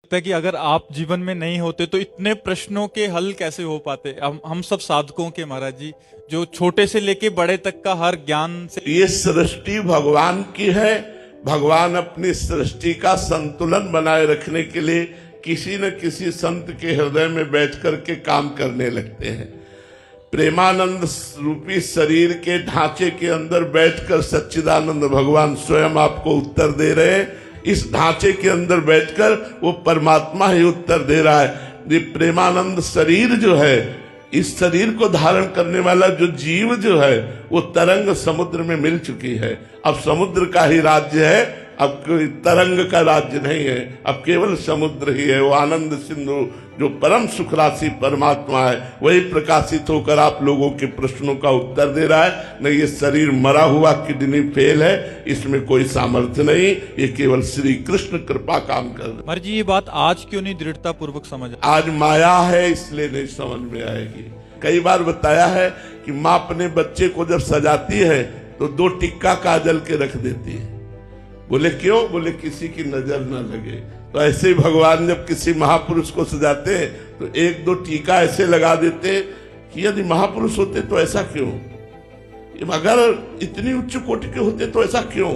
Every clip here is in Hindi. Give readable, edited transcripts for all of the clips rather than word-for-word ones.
लगता है कि अगर आप जीवन में नहीं होते तो इतने प्रश्नों के हल कैसे हो पाते। हम सब साधकों के महाराज जी, जो छोटे से लेके बड़े तक का हर ज्ञान से। ये सृष्टि भगवान की है। भगवान अपनी सृष्टि का संतुलन बनाए रखने के लिए किसी न किसी संत के हृदय में बैठ करके काम करने लगते हैं। प्रेमानंद रूपी शरीर के ढांचे के अंदर बैठकर सच्चिदानंद भगवान स्वयं आपको उत्तर दे रहे हैं। इस ढांचे के अंदर बैठकर वो परमात्मा ही उत्तर दे रहा है। ये प्रेमानंद शरीर जो है, इस शरीर को धारण करने वाला जो जीव जो है वो तरंग समुद्र में मिल चुकी है। अब समुद्र का ही राज्य है, अब कोई तरंग का राज्य नहीं है, अब केवल समुद्र ही है। वो आनंद सिंधु जो परम सुख राशि परमात्मा है, वही प्रकाशित होकर आप लोगों के प्रश्नों का उत्तर दे रहा है। नहीं, ये शरीर मरा हुआ किडनी फेल है, इसमें कोई सामर्थ्य नहीं, ये केवल श्री कृष्ण कृपा काम कर रहे। महाराज जी, ये बात आज क्यों नहीं दृढ़ता पूर्वक समझ? आज माया है इसलिए नहीं समझ में आएगी। कई बार बताया है कि माँ अपने बच्चे को जब सजाती है तो 2 टिक्का काजल के रख देती है। बोले क्यों? बोले किसी की नजर न लगे। तो ऐसे ही भगवान जब किसी महापुरुष को सजाते हैं तो 1-2 टीका ऐसे लगा देते कि यदि महापुरुष होते तो ऐसा क्यों, अगर इतनी उच्च कोटि के होते तो ऐसा क्यों।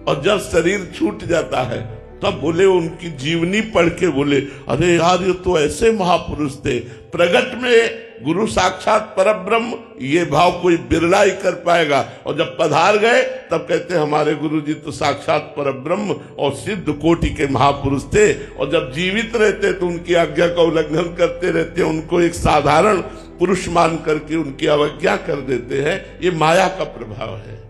और जब शरीर छूट जाता है तब बोले, उनकी जीवनी पढ़ के बोले, अरे यार ये तो ऐसे महापुरुष थे। प्रगट में गुरु साक्षात परब्रह्म, ये भाव कोई बिरला ही कर पाएगा। और जब पधार गए तब कहते हमारे गुरु जी तो साक्षात परब्रह्म और सिद्ध कोटि के महापुरुष थे। और जब जीवित रहते तो उनकी आज्ञा का उल्लंघन करते रहते, उनको एक साधारण पुरुष मान करके उनकी अवज्ञा कर देते हैं। ये माया का प्रभाव है।